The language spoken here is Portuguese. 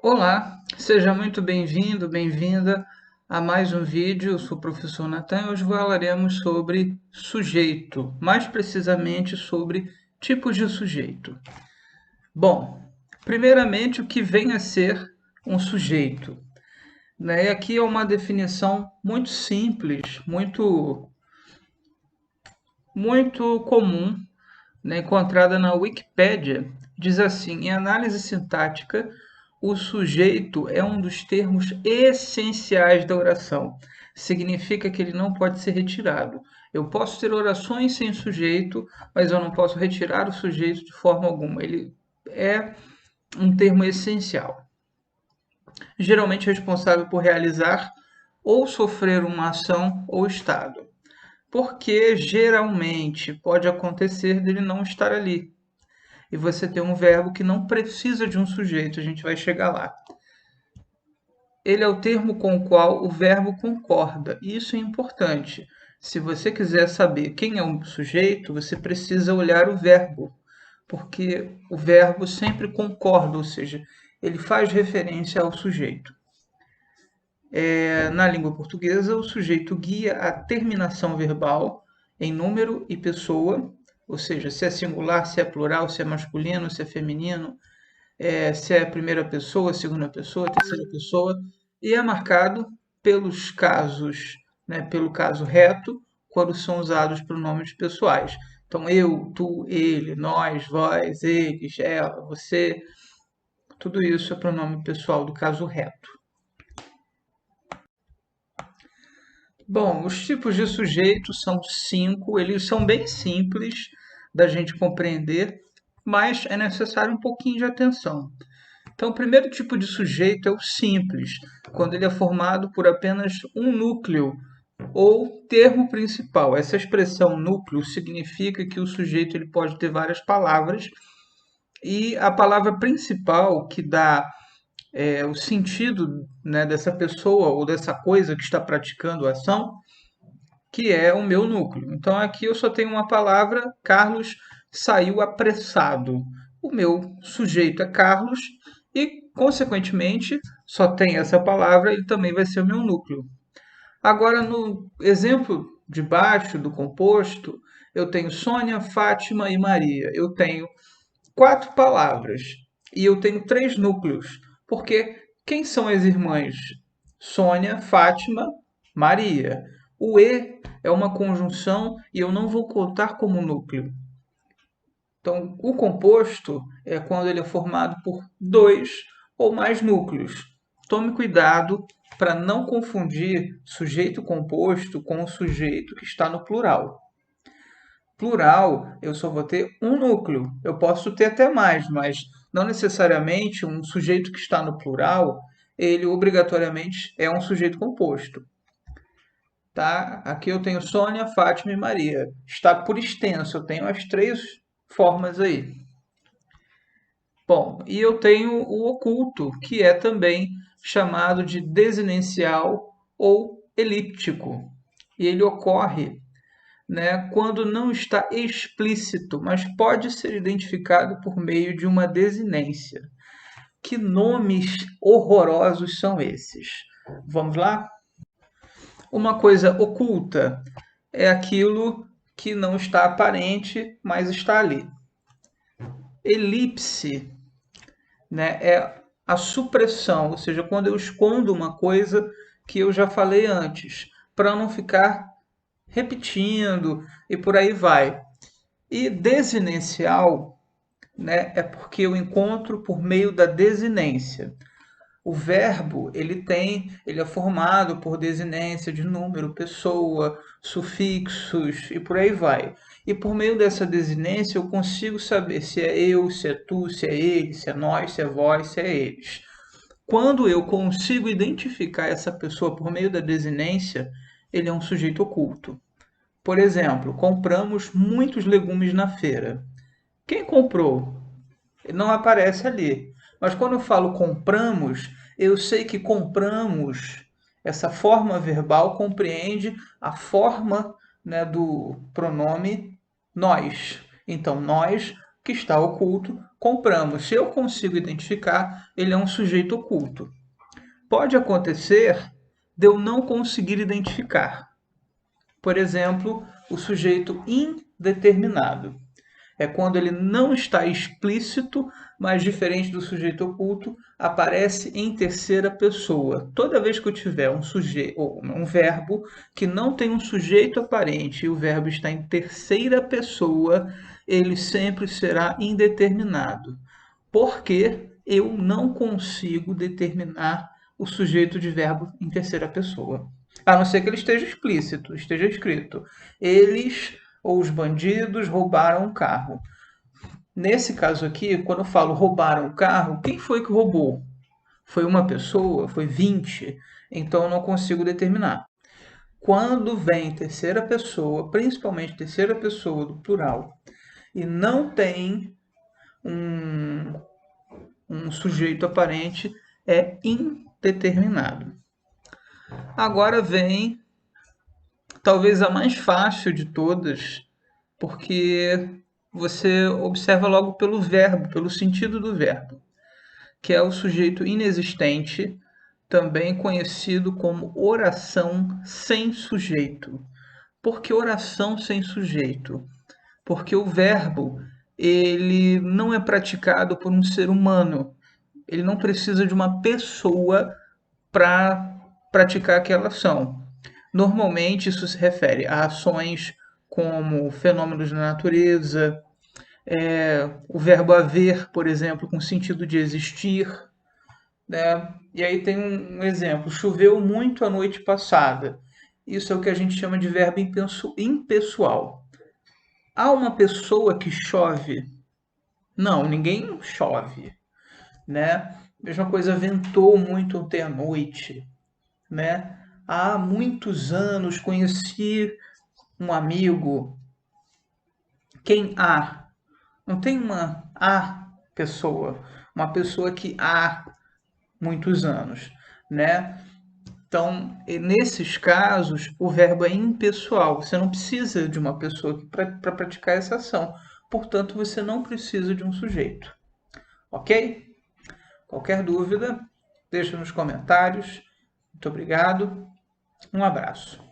Olá, seja muito bem-vindo, bem-vinda a mais um vídeo. Eu sou o professor Natan e hoje falaremos sobre sujeito, mais precisamente sobre tipos de sujeito. Bom, primeiramente, o que vem a ser um sujeito? Né? E aqui é uma definição muito simples, muito comum, né, encontrada na Wikipédia. Diz assim: em análise sintática, o sujeito é um dos termos essenciais da oração. Significa que ele não pode ser retirado. Eu posso ter orações sem sujeito, mas eu não posso retirar o sujeito de forma alguma. Ele é um termo essencial. Geralmente responsável por realizar ou sofrer uma ação ou estado. Porque geralmente pode acontecer dele não estar ali. E você tem um verbo que não precisa de um sujeito, a gente vai chegar lá. Ele é o termo com o qual o verbo concorda. E isso é importante. Se você quiser saber quem é o sujeito, você precisa olhar o verbo, porque o verbo sempre concorda, ou seja, ele faz referência ao sujeito. Na língua portuguesa, o sujeito guia a terminação verbal em número e pessoa, ou seja, se é singular, se é plural, se é masculino, se é feminino, se é primeira pessoa, segunda pessoa, terceira pessoa, e é marcado pelos casos, né, pelo caso reto, quando são usados pronomes pessoais. Então, eu, tu, ele, nós, vós, eles, ela, você, tudo isso é pronome pessoal do caso reto. Bom, os tipos de sujeito são 5, eles são bem simples da gente compreender, mas é necessário um pouquinho de atenção. Então, o primeiro tipo de sujeito é o simples, quando ele é formado por apenas um núcleo ou termo principal. Essa expressão núcleo significa que o sujeito ele pode ter várias palavras e a palavra principal que dá o sentido, né, dessa pessoa ou dessa coisa que está praticando a ação, que é o meu núcleo. Então, aqui eu só tenho uma palavra: Carlos saiu apressado. O meu sujeito é Carlos e, consequentemente, só tem essa palavra, ele também vai ser o meu núcleo. Agora, no exemplo de baixo do composto, eu tenho Sônia, Fátima e Maria. Eu tenho 4 palavras e eu tenho 3 núcleos, porque quem são as irmãs? Sônia, Fátima, Maria. O E é uma conjunção e eu não vou contar como núcleo. Então, o composto é quando ele é formado por 2 ou mais núcleos. Tome cuidado para não confundir sujeito composto com o sujeito que está no plural. Plural, eu só vou ter um núcleo. Eu posso ter até mais, mas não necessariamente um sujeito que está no plural, ele obrigatoriamente é um sujeito composto. Tá? Aqui eu tenho Sônia, Fátima e Maria. Está por extenso, eu tenho as 3 formas aí. Bom, e eu tenho o oculto, que é também chamado de desinencial ou elíptico. E ele ocorre, né, quando não está explícito, mas pode ser identificado por meio de uma desinência. Que nomes horrorosos são esses? Vamos lá? Uma coisa oculta é aquilo que não está aparente, mas está ali. Elipse, né, é a supressão, ou seja, quando eu escondo uma coisa que eu já falei antes, para não ficar repetindo e por aí vai. E desinêncial, né, é porque eu encontro por meio da desinência. O verbo, ele é formado por desinência de número, pessoa, sufixos e por aí vai. E por meio dessa desinência eu consigo saber se é eu, se é tu, se é ele, se é nós, se é vós, se é eles. Quando eu consigo identificar essa pessoa por meio da desinência, ele é um sujeito oculto. Por exemplo, compramos muitos legumes na feira. Quem comprou? Não aparece ali. Mas quando eu falo compramos, eu sei que compramos, essa forma verbal compreende a forma, do pronome nós. Então, nós, que está oculto, compramos. Se eu consigo identificar, ele é um sujeito oculto. Pode acontecer de eu não conseguir identificar. Por exemplo, o sujeito indeterminado. É quando ele não está explícito, mas diferente do sujeito oculto, aparece em terceira pessoa. Toda vez que eu tiver um sujeito ou um verbo que não tem um sujeito aparente e o verbo está em terceira pessoa, ele sempre será indeterminado, porque eu não consigo determinar o sujeito de verbo em terceira pessoa. A não ser que ele esteja explícito, esteja escrito. Eles ou os bandidos roubaram um carro. Nesse caso aqui, quando eu falo roubaram o carro, quem foi que roubou? Foi uma pessoa? Foi 20? Então eu não consigo determinar. Quando vem terceira pessoa, principalmente terceira pessoa do plural, e não tem um, um sujeito aparente, é indeterminado. Agora vem talvez a mais fácil de todas, porque você observa logo pelo verbo, pelo sentido do verbo, que é o sujeito inexistente, também conhecido como oração sem sujeito. Por que oração sem sujeito? Porque o verbo ele não é praticado por um ser humano. Ele não precisa de uma pessoa para praticar aquela ação. Normalmente isso se refere a ações como fenômenos da natureza, o verbo haver, por exemplo, com sentido de existir, né? E aí tem um exemplo: choveu muito a noite passada. Isso é o que a gente chama de verbo impessoal. Há uma pessoa que chove? Não, ninguém chove, né? Mesma coisa, ventou muito ontem à noite, né? Há muitos anos conheci um amigo. Quem há? Não tem uma a pessoa, uma pessoa que há muitos anos, né? Então, nesses casos, o verbo é impessoal. Você não precisa de uma pessoa para praticar essa ação. Portanto, você não precisa de um sujeito. Ok? Qualquer dúvida, deixa nos comentários. Muito obrigado. Um abraço.